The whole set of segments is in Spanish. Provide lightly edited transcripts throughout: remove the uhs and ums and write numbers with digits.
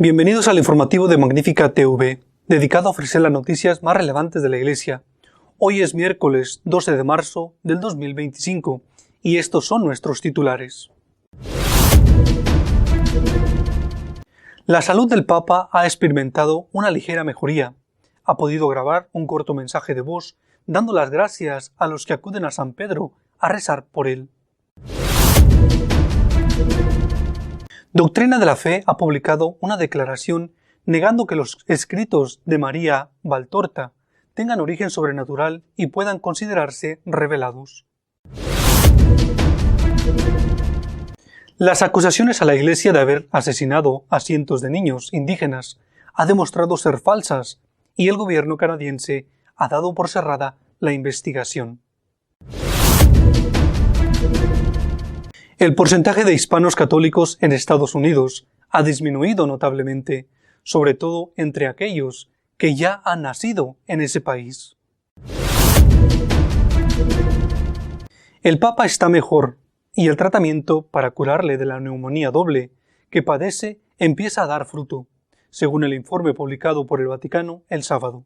Bienvenidos al informativo de Magnífica TV, dedicado a ofrecer las noticias más relevantes de la Iglesia. Hoy es miércoles 12 de marzo del 2025 y estos son nuestros titulares. La salud del Papa ha experimentado una ligera mejoría. Ha podido grabar un corto mensaje de voz dando las gracias a los que acuden a San Pedro a rezar por él. Doctrina de la Fe ha publicado una declaración negando que los escritos de María Valtorta tengan origen sobrenatural y puedan considerarse revelados. Las acusaciones a la Iglesia de haber asesinado a cientos de niños indígenas ha demostrado ser falsas y el gobierno canadiense ha dado por cerrada la investigación. El porcentaje de hispanos católicos en Estados Unidos ha disminuido notablemente, sobre todo entre aquellos que ya han nacido en ese país. El Papa está mejor y el tratamiento para curarle de la neumonía doble que padece empieza a dar fruto, según el informe publicado por el Vaticano el sábado.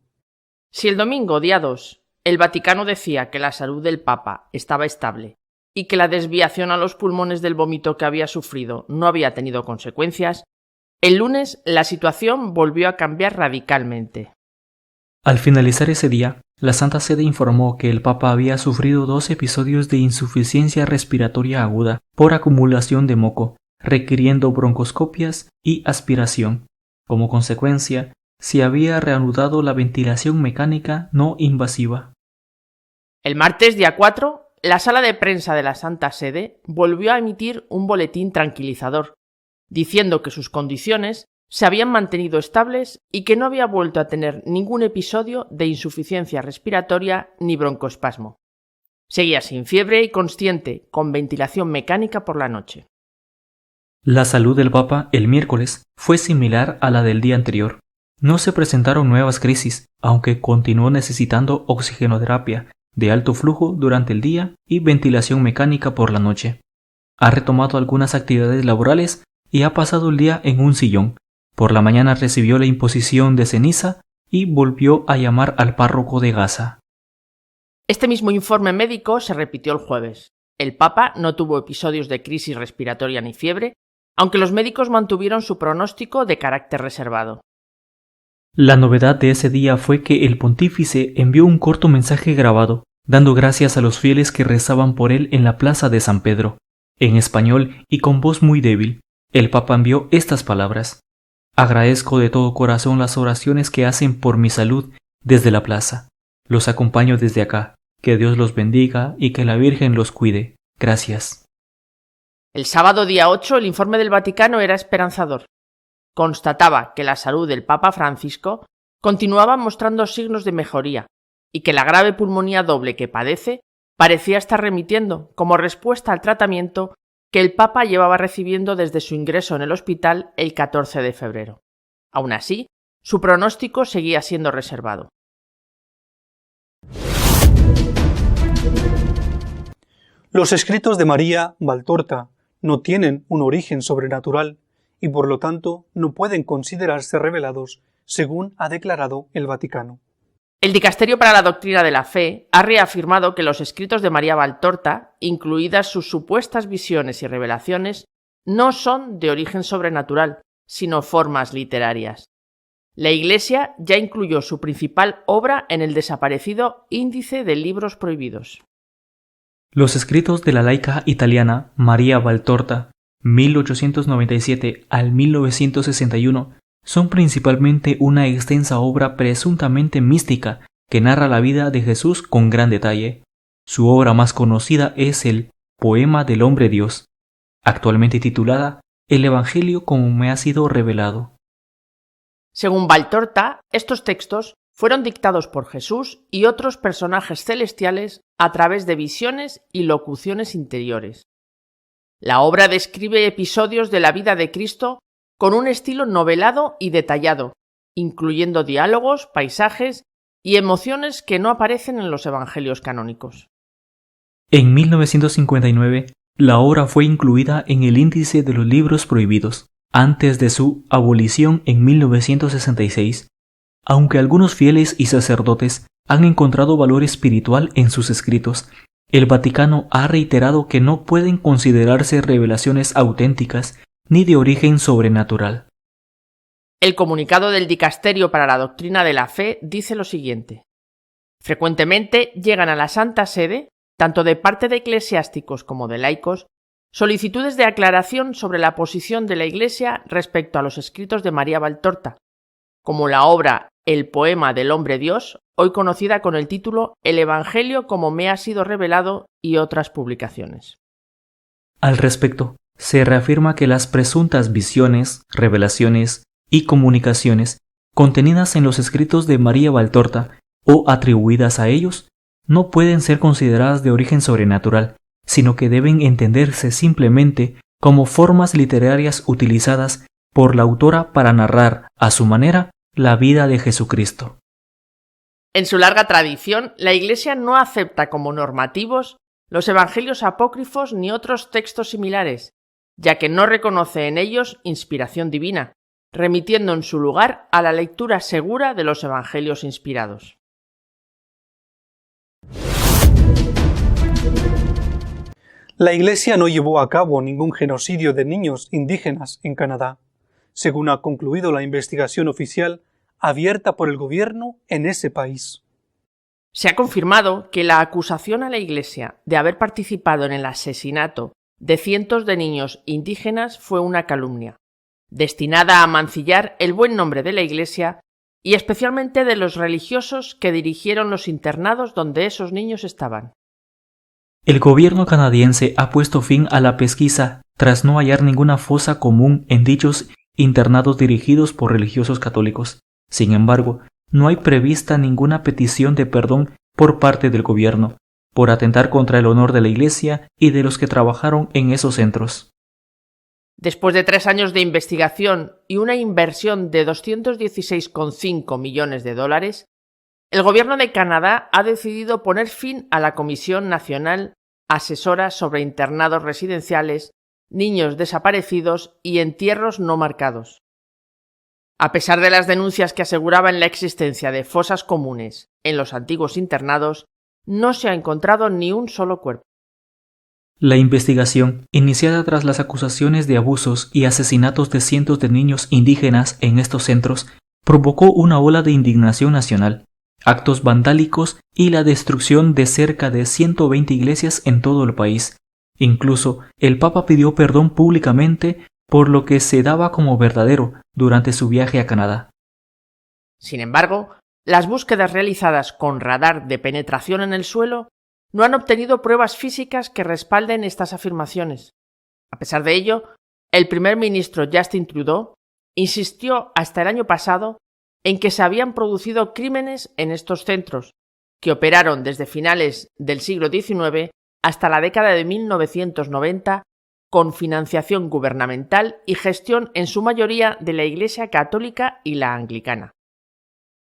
Si el domingo, día 2, el Vaticano decía que la salud del Papa estaba estable y que la desviación a los pulmones del vómito que había sufrido no había tenido consecuencias, el lunes la situación volvió a cambiar radicalmente. Al finalizar ese día, la Santa Sede informó que el Papa había sufrido 2 episodios de insuficiencia respiratoria aguda por acumulación de moco, requiriendo broncoscopias y aspiración. Como consecuencia, se había reanudado la ventilación mecánica no invasiva. El martes, día 4, la sala de prensa de la Santa Sede volvió a emitir un boletín tranquilizador, diciendo que sus condiciones se habían mantenido estables y que no había vuelto a tener ningún episodio de insuficiencia respiratoria ni broncoespasmo. Seguía sin fiebre y consciente, con ventilación mecánica por la noche. La salud del Papa el miércoles fue similar a la del día anterior. No se presentaron nuevas crisis, aunque continuó necesitando oxigenoterapia de alto flujo durante el día y ventilación mecánica por la noche. Ha retomado algunas actividades laborales y ha pasado el día en un sillón. Por la mañana recibió la imposición de ceniza y volvió a llamar al párroco de Gaza. Este mismo informe médico se repitió el jueves. El Papa no tuvo episodios de crisis respiratoria ni fiebre, aunque los médicos mantuvieron su pronóstico de carácter reservado. La novedad de ese día fue que el pontífice envió un corto mensaje grabado, dando gracias a los fieles que rezaban por él en la plaza de San Pedro. En español y con voz muy débil, el Papa envió estas palabras: «Agradezco de todo corazón las oraciones que hacen por mi salud desde la plaza. Los acompaño desde acá. Que Dios los bendiga y que la Virgen los cuide. Gracias». El sábado, día 8, el informe del Vaticano era esperanzador. Constataba que la salud del Papa Francisco continuaba mostrando signos de mejoría y que la grave pulmonía doble que padece parecía estar remitiendo como respuesta al tratamiento que el Papa llevaba recibiendo desde su ingreso en el hospital el 14 de febrero. Aún así, su pronóstico seguía siendo reservado. Los escritos de María Valtorta no tienen un origen sobrenatural y por lo tanto no pueden considerarse revelados, según ha declarado el Vaticano. El Dicasterio para la Doctrina de la Fe ha reafirmado que los escritos de María Valtorta, incluidas sus supuestas visiones y revelaciones, no son de origen sobrenatural, sino formas literarias. La Iglesia ya incluyó su principal obra en el desaparecido Índice de Libros Prohibidos. Los escritos de la laica italiana María Valtorta, 1897 al 1961, son principalmente una extensa obra presuntamente mística que narra la vida de Jesús con gran detalle. Su obra más conocida es el Poema del Hombre Dios, actualmente titulada El Evangelio como me ha sido revelado. Según Valtorta, estos textos fueron dictados por Jesús y otros personajes celestiales a través de visiones y locuciones interiores. La obra describe episodios de la vida de Cristo con un estilo novelado y detallado, incluyendo diálogos, paisajes y emociones que no aparecen en los evangelios canónicos. En 1959, la obra fue incluida en el Índice de los Libros Prohibidos, antes de su abolición en 1966, aunque algunos fieles y sacerdotes han encontrado valor espiritual en sus escritos, el Vaticano ha reiterado que no pueden considerarse revelaciones auténticas ni de origen sobrenatural. El comunicado del Dicasterio para la Doctrina de la Fe dice lo siguiente: frecuentemente llegan a la Santa Sede, tanto de parte de eclesiásticos como de laicos, solicitudes de aclaración sobre la posición de la Iglesia respecto a los escritos de María Valtorta, como la obra El poema del hombre Dios, hoy conocida con el título El Evangelio como me ha sido revelado, y otras publicaciones. Al respecto, se reafirma que las presuntas visiones, revelaciones y comunicaciones contenidas en los escritos de María Valtorta o atribuidas a ellos no pueden ser consideradas de origen sobrenatural, sino que deben entenderse simplemente como formas literarias utilizadas por la autora para narrar, a su manera, la vida de Jesucristo. En su larga tradición, la Iglesia no acepta como normativos los evangelios apócrifos ni otros textos similares, ya que no reconoce en ellos inspiración divina, remitiendo en su lugar a la lectura segura de los evangelios inspirados. La Iglesia no llevó a cabo ningún genocidio de niños indígenas en Canadá, según ha concluido la investigación oficial abierta por el gobierno en ese país. Se ha confirmado que la acusación a la Iglesia de haber participado en el asesinato de cientos de niños indígenas fue una calumnia, destinada a mancillar el buen nombre de la Iglesia y especialmente de los religiosos que dirigieron los internados donde esos niños estaban. El gobierno canadiense ha puesto fin a la pesquisa tras no hallar ninguna fosa común en dichos internados dirigidos por religiosos católicos. Sin embargo, no hay prevista ninguna petición de perdón por parte del gobierno por atentar contra el honor de la Iglesia y de los que trabajaron en esos centros. Después de 3 años de investigación y una inversión de $216,5 millones, el gobierno de Canadá ha decidido poner fin a la Comisión Nacional Asesora sobre Internados Residenciales, Niños Desaparecidos y Entierros No Marcados. A pesar de las denuncias que aseguraban la existencia de fosas comunes en los antiguos internados, no se ha encontrado ni un solo cuerpo. La investigación, iniciada tras las acusaciones de abusos y asesinatos de cientos de niños indígenas en estos centros, provocó una ola de indignación nacional, actos vandálicos y la destrucción de cerca de 120 iglesias en todo el país. Incluso, el Papa pidió perdón públicamente por lo que se daba como verdadero durante su viaje a Canadá. Sin embargo, las búsquedas realizadas con radar de penetración en el suelo no han obtenido pruebas físicas que respalden estas afirmaciones. A pesar de ello, el primer ministro Justin Trudeau insistió hasta el año pasado en que se habían producido crímenes en estos centros, que operaron desde finales del siglo XIX hasta la década de 1990 con financiación gubernamental y gestión en su mayoría de la Iglesia Católica y la Anglicana.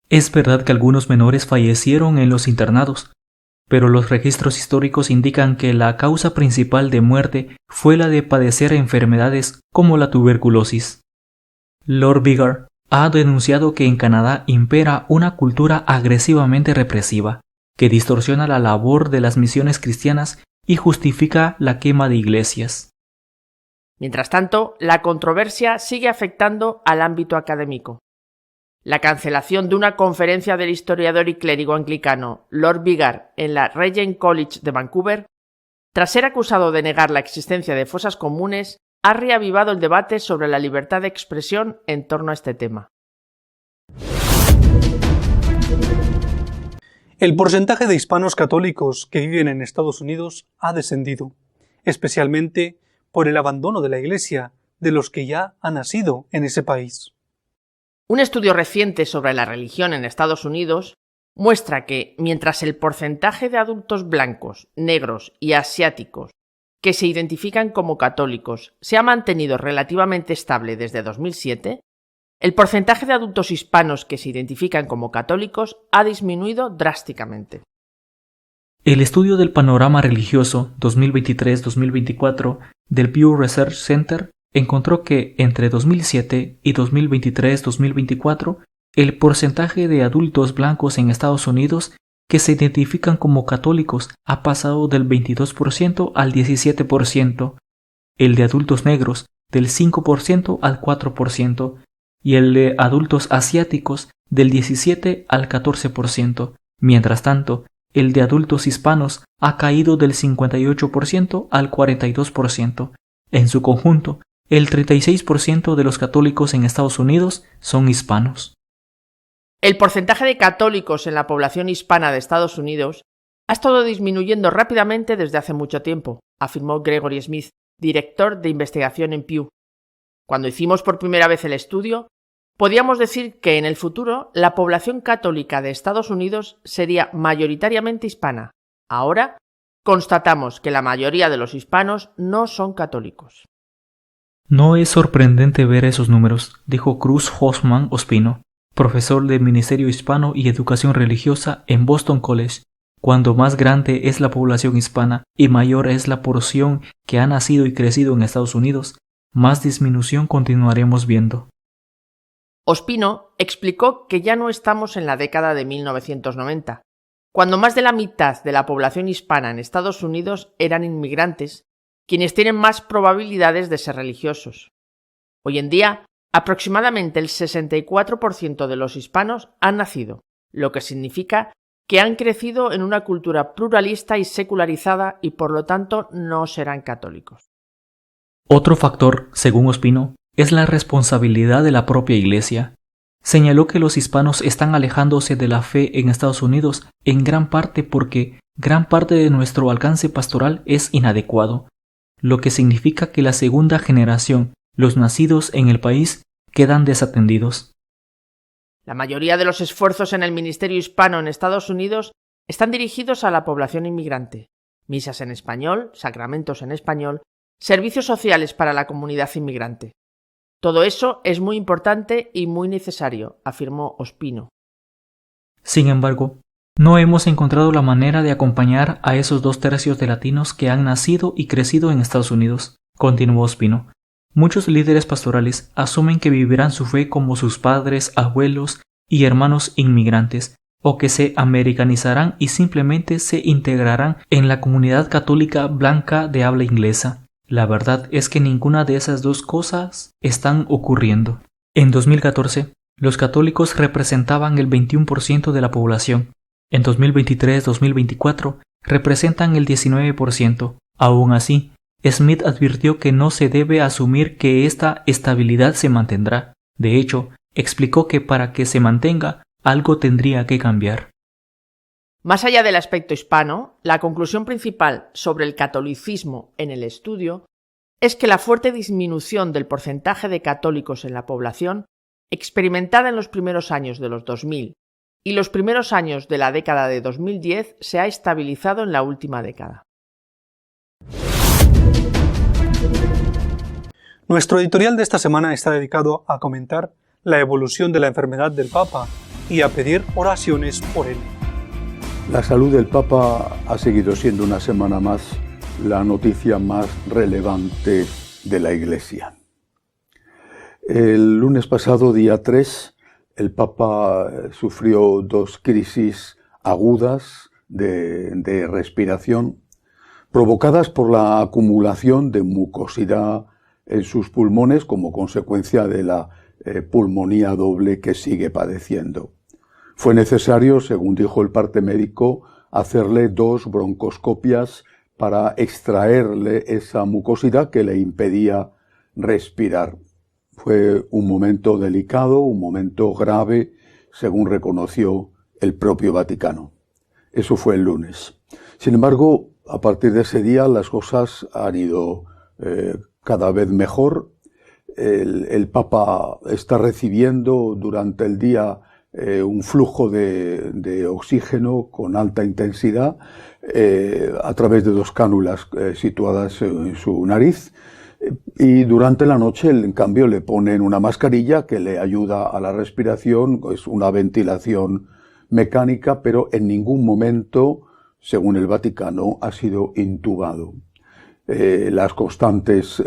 Es verdad que algunos menores fallecieron en los internados, pero los registros históricos indican que la causa principal de muerte fue la de padecer enfermedades como la tuberculosis. Lord Biggar ha denunciado que en Canadá impera una cultura agresivamente represiva, que distorsiona la labor de las misiones cristianas y justifica la quema de iglesias. Mientras tanto, la controversia sigue afectando al ámbito académico. La cancelación de una conferencia del historiador y clérigo anglicano Lord Biggar en la Regent College de Vancouver, tras ser acusado de negar la existencia de fosas comunes, ha reavivado el debate sobre la libertad de expresión en torno a este tema. El porcentaje de hispanos católicos que viven en Estados Unidos ha descendido, especialmente por el abandono de la Iglesia de los que ya han nacido en ese país. Un estudio reciente sobre la religión en Estados Unidos muestra que, mientras el porcentaje de adultos blancos, negros y asiáticos que se identifican como católicos se ha mantenido relativamente estable desde 2007, el porcentaje de adultos hispanos que se identifican como católicos ha disminuido drásticamente. El estudio del panorama religioso 2023-2024 del Pew Research Center encontró que entre 2007 y 2023-2024, el porcentaje de adultos blancos en Estados Unidos que se identifican como católicos ha pasado del 22% al 17%, el de adultos negros del 5% al 4% y el de adultos asiáticos del 17 al 14%. Mientras tanto, el de adultos hispanos ha caído del 58% al 42%. En su conjunto, el 36% de los católicos en Estados Unidos son hispanos. El porcentaje de católicos en la población hispana de Estados Unidos ha estado disminuyendo rápidamente desde hace mucho tiempo, afirmó Gregory Smith, director de investigación en Pew. Cuando hicimos por primera vez el estudio, podíamos decir que en el futuro la población católica de Estados Unidos sería mayoritariamente hispana. Ahora constatamos que la mayoría de los hispanos no son católicos. No es sorprendente ver esos números, dijo Cruz Hoffman Ospino, profesor del Ministerio Hispano y Educación Religiosa en Boston College. Cuando más grande es la población hispana y mayor es la porción que ha nacido y crecido en Estados Unidos, más disminución continuaremos viendo. Ospino explicó que ya no estamos en la década de 1990, cuando más de la mitad de la población hispana en Estados Unidos eran inmigrantes, quienes tienen más probabilidades de ser religiosos. Hoy en día, aproximadamente el 64% de los hispanos han nacido, lo que significa que han crecido en una cultura pluralista y secularizada y por lo tanto no serán católicos. Otro factor, según Ospino, es la responsabilidad de la propia Iglesia. Señaló que los hispanos están alejándose de la fe en Estados Unidos en gran parte porque gran parte de nuestro alcance pastoral es inadecuado, lo que significa que la segunda generación, los nacidos en el país, quedan desatendidos. La mayoría de los esfuerzos en el ministerio hispano en Estados Unidos están dirigidos a la población inmigrante. Misas en español, sacramentos en español, servicios sociales para la comunidad inmigrante. Todo eso es muy importante y muy necesario, afirmó Ospino. Sin embargo, no hemos encontrado la manera de acompañar a esos 2/3 de latinos que han nacido y crecido en Estados Unidos, continuó Ospino. Muchos líderes pastorales asumen que vivirán su fe como sus padres, abuelos y hermanos inmigrantes, o que se americanizarán y simplemente se integrarán en la comunidad católica blanca de habla inglesa. La verdad es que ninguna de esas dos cosas están ocurriendo. En 2014, los católicos representaban el 21% de la población. En 2023-2024 representan el 19%. Aún así, Smith advirtió que no se debe asumir que esta estabilidad se mantendrá. De hecho, explicó que para que se mantenga, algo tendría que cambiar. Más allá del aspecto hispano, la conclusión principal sobre el catolicismo en el estudio es que la fuerte disminución del porcentaje de católicos en la población, experimentada en los primeros años de los 2000 y los primeros años de la década de 2010, se ha estabilizado en la última década. Nuestro editorial de esta semana está dedicado a comentar la evolución de la enfermedad del Papa y a pedir oraciones por él. La salud del Papa ha seguido siendo una semana más la noticia más relevante de la Iglesia. El lunes pasado, día 3, el Papa sufrió 2 crisis agudas de respiración provocadas por la acumulación de mucosidad en sus pulmones como consecuencia de la pulmonía doble que sigue padeciendo. Fue necesario, según dijo el parte médico, hacerle 2 broncoscopias para extraerle esa mucosidad que le impedía respirar. Fue un momento delicado, un momento grave, según reconoció el propio Vaticano. Eso fue el lunes. Sin embargo, a partir de ese día las cosas han ido cada vez mejor. El Papa está recibiendo durante el día un flujo de oxígeno con alta intensidad a través de 2 cánulas situadas en su nariz, y durante la noche, en cambio, le ponen una mascarilla que le ayuda a la respiración, es una ventilación mecánica, pero en ningún momento, según el Vaticano, ha sido intubado. Las constantes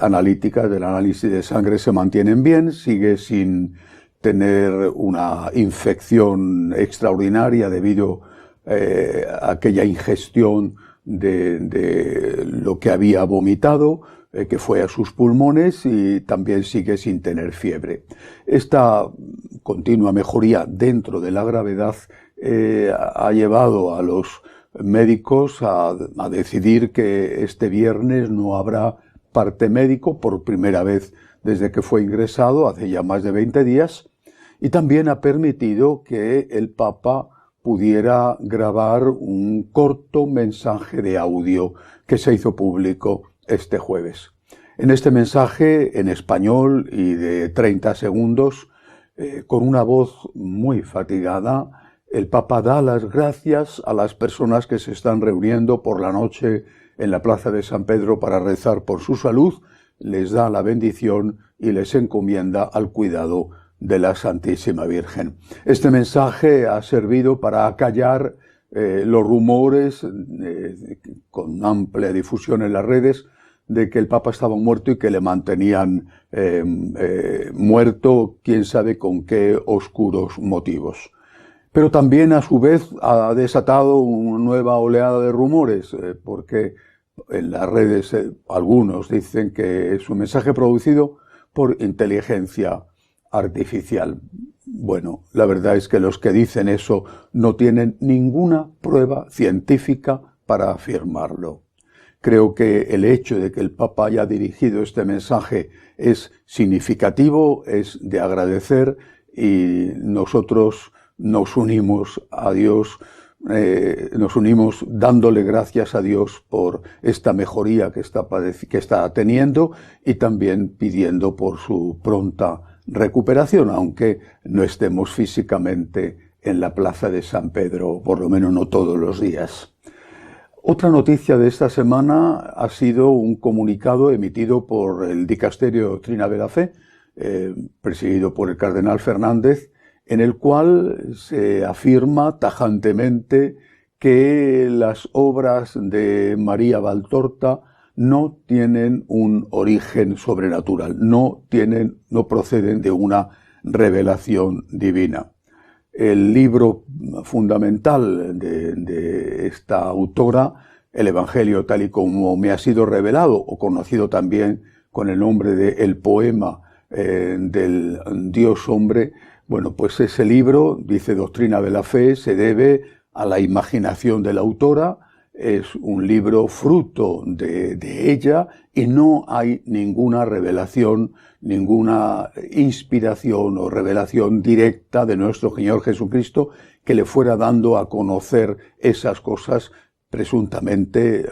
analíticas del análisis de sangre se mantienen bien, sigue sin tener una infección extraordinaria debido a aquella ingestión de lo que había vomitado, que fue a sus pulmones, y también sigue sin tener fiebre. Esta continua mejoría dentro de la gravedad ha llevado a los médicos a decidir que este viernes no habrá parte médico por primera vez desde que fue ingresado hace ya más de 20 días, y también ha permitido que el Papa pudiera grabar un corto mensaje de audio que se hizo público este jueves. En este mensaje en español y de 30 segundos, con una voz muy fatigada, el Papa da las gracias a las personas que se están reuniendo por la noche en la Plaza de San Pedro para rezar por su salud, les da la bendición y les encomienda al cuidado de la Santísima Virgen. Este mensaje ha servido para acallar los rumores con amplia difusión en las redes de que el Papa estaba muerto y que le mantenían muerto, quién sabe con qué oscuros motivos. Pero también, a su vez, ha desatado una nueva oleada de rumores, porque en las redes algunos dicen que es un mensaje producido por inteligencia artificial. Bueno, la verdad es que los que dicen eso no tienen ninguna prueba científica para afirmarlo. Creo que el hecho de que el Papa haya dirigido este mensaje es significativo, es de agradecer, y nosotros nos unimos a Dios, nos unimos dándole gracias a Dios por esta mejoría que está teniendo, y también pidiendo por su pronta recuperación, aunque no estemos físicamente en la Plaza de San Pedro, por lo menos no todos los días. Otra noticia de esta semana ha sido un comunicado emitido por el Dicasterio de Doctrina de la Fe, presidido por el cardenal Fernández, en el cual se afirma tajantemente que las obras de María Valtorta no tienen un origen sobrenatural, no proceden de una revelación divina. El libro fundamental de esta autora, el Evangelio tal y como me ha sido revelado, o conocido también con el nombre de El poema del Dios hombre, bueno, pues ese libro, dice Doctrina de la Fe, se debe a la imaginación de la autora. Es un libro fruto de ella, y no hay ninguna revelación, ninguna inspiración o revelación directa de nuestro Señor Jesucristo que le fuera dando a conocer esas cosas presuntamente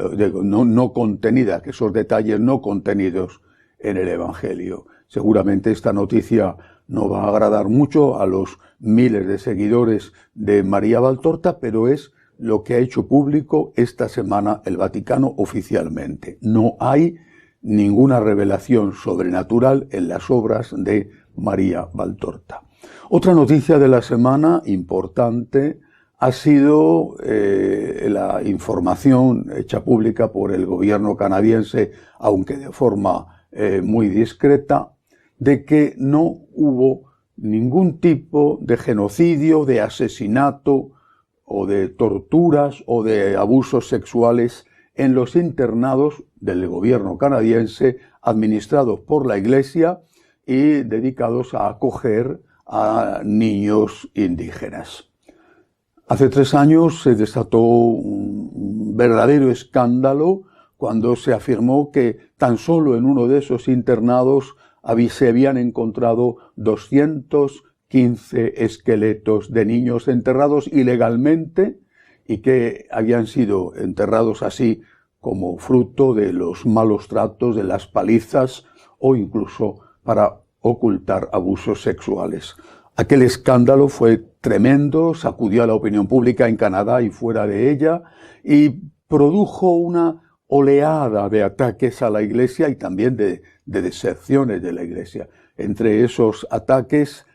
no contenidas, que esos detalles no contenidos en el Evangelio. Seguramente esta noticia no va a agradar mucho a los miles de seguidores de María Valtorta, pero es lo que ha hecho público esta semana el Vaticano oficialmente. No hay ninguna revelación sobrenatural en las obras de María Valtorta. Otra noticia de la semana importante ha sido la información hecha pública por el gobierno canadiense, aunque de forma muy discreta, de que no hubo ningún tipo de genocidio, de asesinato o de torturas o de abusos sexuales en los internados del gobierno canadiense administrados por la Iglesia y dedicados a acoger a niños indígenas. Hace 3 años se desató un verdadero escándalo cuando se afirmó que tan solo en uno de esos internados se habían encontrado 215 esqueletos de niños enterrados ilegalmente, y que habían sido enterrados así como fruto de los malos tratos, de las palizas, o incluso para ocultar abusos sexuales. Aquel escándalo fue tremendo, sacudió a la opinión pública en Canadá y fuera de ella, y produjo una oleada de ataques a la Iglesia y también de deserciones de la Iglesia. Entre esos ataques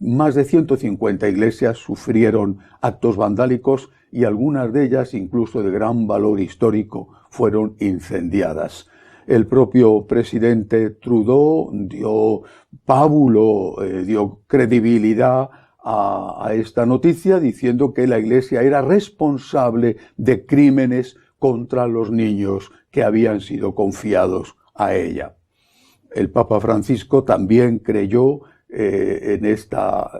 más de 150 iglesias sufrieron actos vandálicos y algunas de ellas, incluso de gran valor histórico, fueron incendiadas. El propio presidente Trudeau dio pábulo, dio credibilidad a esta noticia diciendo que la Iglesia era responsable de crímenes contra los niños que habían sido confiados a ella. El Papa Francisco también creyó en esta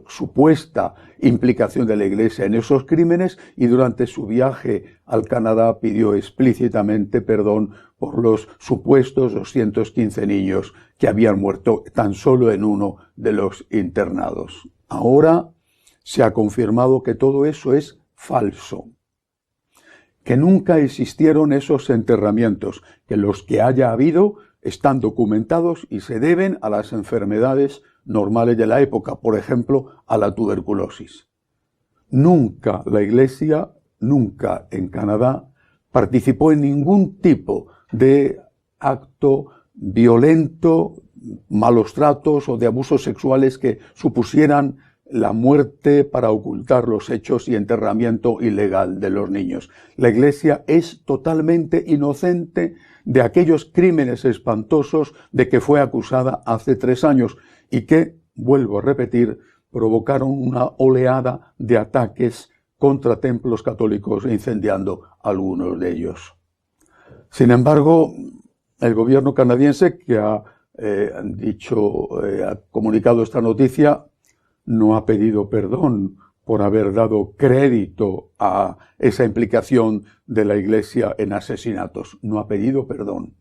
supuesta implicación de la Iglesia en esos crímenes y durante su viaje al Canadá pidió explícitamente perdón por los supuestos 215 niños que habían muerto tan solo en uno de los internados. Ahora se ha confirmado que todo eso es falso, que nunca existieron esos enterramientos, que los que haya habido están documentados y se deben a las enfermedades normales de la época, por ejemplo, a la tuberculosis. Nunca la Iglesia, nunca en Canadá, participó en ningún tipo de acto violento, malos tratos o de abusos sexuales que supusieran la muerte para ocultar los hechos y enterramiento ilegal de los niños. La Iglesia es totalmente inocente de aquellos crímenes espantosos de que fue acusada hace 3 años y que, vuelvo a repetir, provocaron una oleada de ataques contra templos católicos, incendiando algunos de ellos. Sin embargo, el gobierno canadiense, que ha comunicado esta noticia, no ha pedido perdón por haber dado crédito a esa implicación de la Iglesia en asesinatos. No ha pedido perdón.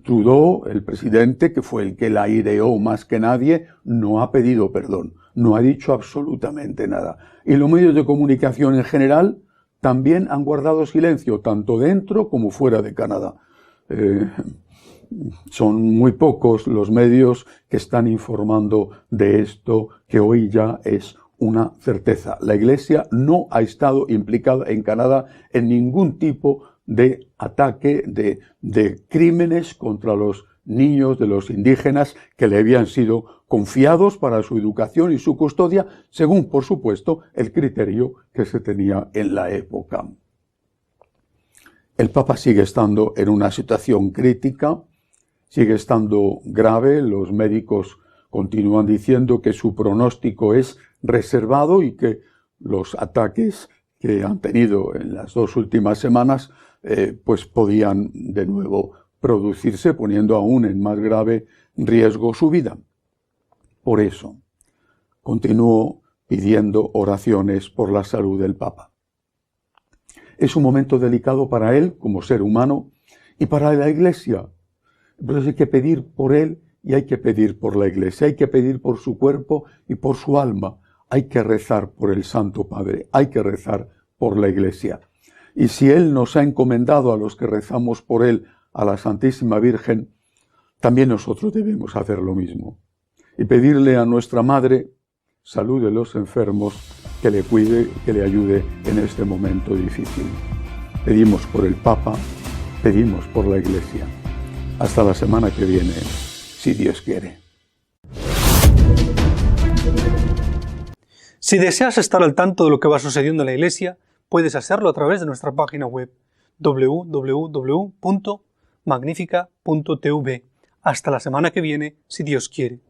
Trudeau, el presidente, que fue el que la ideó más que nadie, no ha pedido perdón. No ha dicho absolutamente nada. Y los medios de comunicación en general también han guardado silencio, tanto dentro como fuera de Canadá. Son muy pocos los medios que están informando de esto, que hoy ya es una certeza. La Iglesia no ha estado implicada en Canadá en ningún tipo de ataque, de crímenes contra los niños de los indígenas que le habían sido confiados para su educación y su custodia, según, por supuesto, el criterio que se tenía en la época. El Papa sigue estando en una situación crítica, sigue estando grave. Los médicos continúan diciendo que su pronóstico es reservado y que los ataques que han tenido en las 2 últimas semanas pues podían de nuevo producirse, poniendo aún en más grave riesgo su vida. Por eso, continúo pidiendo oraciones por la salud del Papa. Es un momento delicado para él como ser humano y para la Iglesia. Pero hay que pedir por él y hay que pedir por la Iglesia, hay que pedir por su cuerpo y por su alma. Hay que rezar por el Santo Padre, hay que rezar por la Iglesia. Y si Él nos ha encomendado a los que rezamos por Él, a la Santísima Virgen, también nosotros debemos hacer lo mismo. Y pedirle a nuestra Madre, salud de los enfermos, que le cuide, que le ayude en este momento difícil. Pedimos por el Papa, pedimos por la Iglesia. Hasta la semana que viene, si Dios quiere. Si deseas estar al tanto de lo que va sucediendo en la Iglesia, puedes hacerlo a través de nuestra página web www.magnifica.tv. Hasta la semana que viene, si Dios quiere.